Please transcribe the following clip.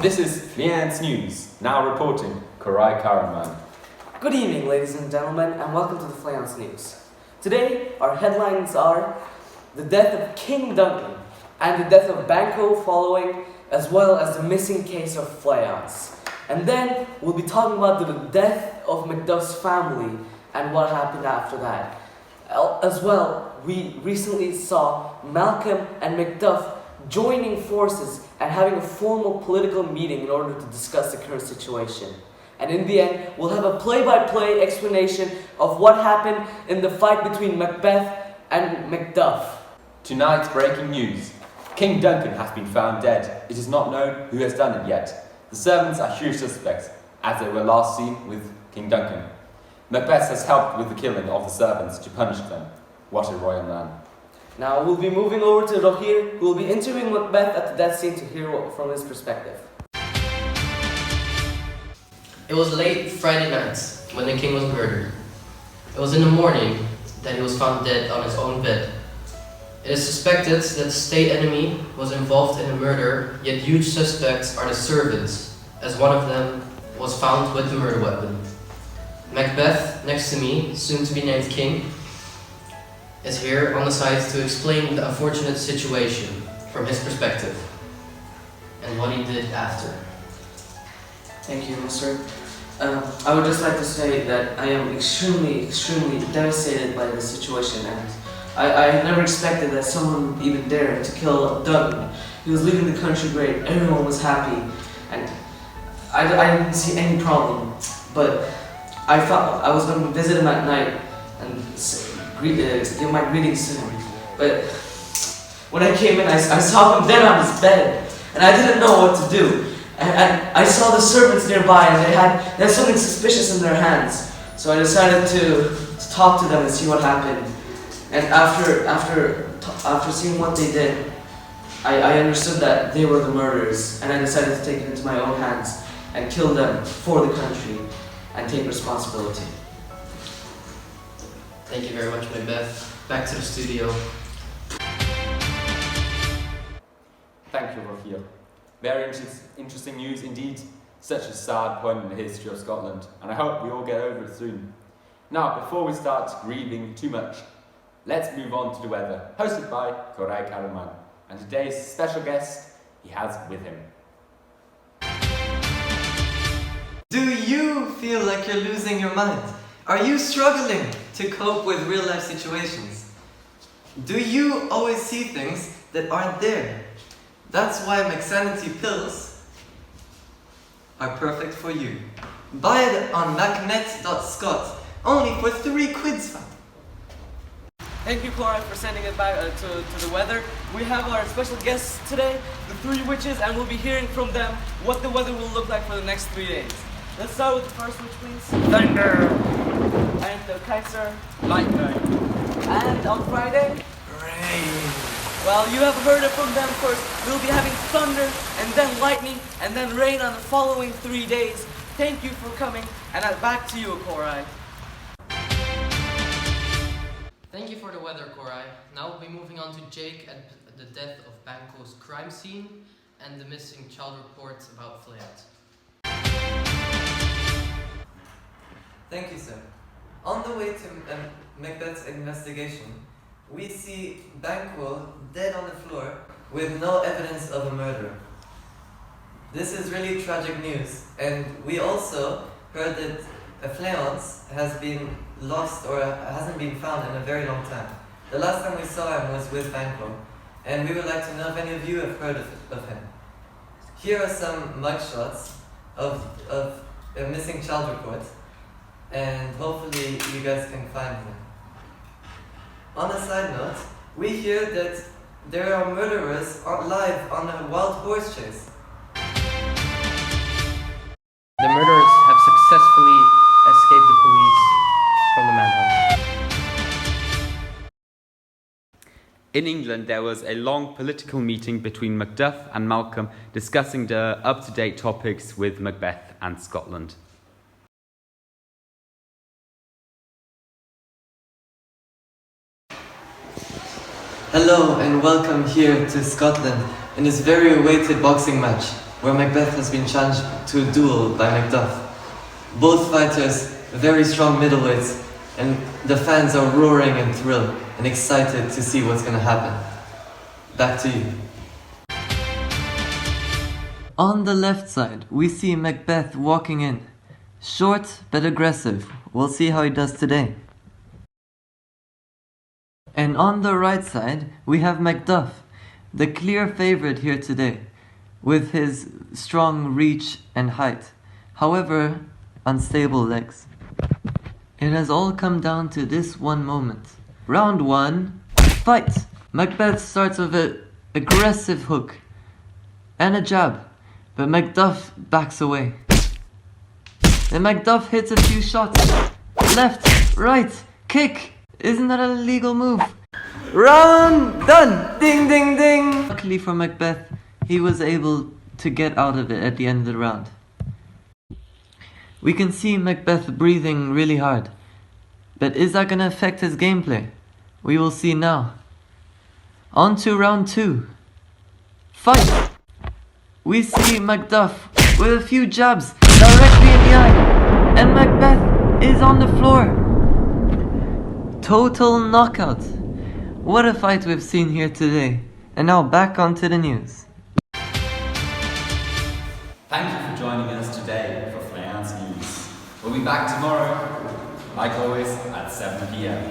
This is Fleance News, now reporting Korai Karaman. Good evening, ladies and gentlemen, and welcome to the Fleance News. Today, our headlines are the death of King Duncan and the death of Banco following, as well as the missing case of Fleance. And then, we'll be talking about the death of Macduff's family and what happened after that. As well, we recently saw Malcolm and Macduff joining forces and having a formal political meeting in order to discuss the current situation. And in the end, we'll have a play-by-play explanation of what happened in the fight between Macbeth and Macduff. Tonight's breaking news. King Duncan has been found dead. It is not known who has done it yet. The servants are huge suspects, as they were last seen with King Duncan. Macbeth has helped with the killing of the servants to punish them. What a royal man. Now we'll be moving over to Rohir, who will be interviewing Macbeth at the death scene to hear from his perspective. It was late Friday night when the king was murdered. It was in the morning that he was found dead on his own bed. It is suspected that the state enemy was involved in the murder, yet huge suspects are the servants, as one of them was found with the murder weapon. Macbeth, next to me, soon to be named king, is here on the side to explain the unfortunate situation from his perspective and what he did after. Thank you, Mr. I would just like to say that I am extremely devastated by this situation, and I never expected that someone would even dare to kill Duncan. He was leaving the country great, everyone was happy, and I didn't see any problem, but I thought I was going to visit him at night and give my greetings to him. But when I came in, I saw him dead on his bed, and I didn't know what to do. And I saw the servants nearby, and they had something suspicious in their hands. So I decided to talk to them and see what happened. And after seeing what they did, I understood that they were the murderers, and I decided to take it into my own hands and kill them for the country and take responsibility. Thank you very much, Macbeth. Back to the studio. Thank you, Rohir. Very interesting news indeed. Such a sad point in the history of Scotland, and I hope we all get over it soon. Now, before we start grieving too much, let's move on to the weather, hosted by Korai Karaman, and today's special guest he has with him. Do you feel like you're losing your mind? Are you struggling to cope with real-life situations? Do you always see things that aren't there? That's why McSanity pills are perfect for you. Buy it on macnet.scot, only for £3, fam. Thank you, Cora, for sending it back to the weather. We have our special guests today, the three witches, and we'll be hearing from them what the weather will look like for the next 3 days. Let's start with the first witch, please. Thunder! And the Kaiser. Lightning! And on Friday? Rain! Well, you have heard it from them first. We'll be having thunder, and then lightning, and then rain on the following 3 days. Thank you for coming, and back to you, Korai. Thank you for the weather, Korai. Now we'll be moving on to Jake and the death of Banco's crime scene and the missing child report about Fleance. Thank you, sir. On the way to Macbeth's investigation, we see Banquo dead on the floor with no evidence of a murder. This is really tragic news, and we also heard that a Fleance has been lost or hasn't been found in a very long time. The last time we saw him was with Banquo, and we would like to know if any of you have heard of him. Here are some mugshots of a missing child report, and hopefully you guys can find him. On a side note, we hear that there are murderers live on a wild horse chase. The murderers have successfully escaped the police from the manhunt. In England, there was a long political meeting between Macduff and Malcolm discussing the up-to-date topics with Macbeth and Scotland. Hello and welcome here to Scotland in this very awaited boxing match. where Macbeth has been challenged to a duel by Macduff. Both fighters very strong middleweights, and the fans are roaring and thrilled and excited to see what's gonna happen. Back to you. On the left side, we see Macbeth walking in. Short but aggressive. We'll see how he does today. And on the right side, we have Macduff, the clear favorite here today, with his strong reach and height. However, unstable legs. It has all come down to this one moment. Round 1, fight! Macbeth starts with an aggressive hook and a jab, but Macduff backs away. Then Macduff hits a few shots. Left, right, kick! Isn't that an illegal move? Round done! Ding ding ding! Luckily for Macbeth, he was able to get out of it at the end of the round. We can see Macbeth breathing really hard. But is that going to affect his gameplay? We will see now. On to round 2. Fight! We see Macduff with a few jabs directly in the eye. And Macbeth is on the floor. Total knockout. What a fight we've seen here today. And now back onto the news. Thank you for joining us today for Fleance News. We'll be back tomorrow, like always, at 7 p.m.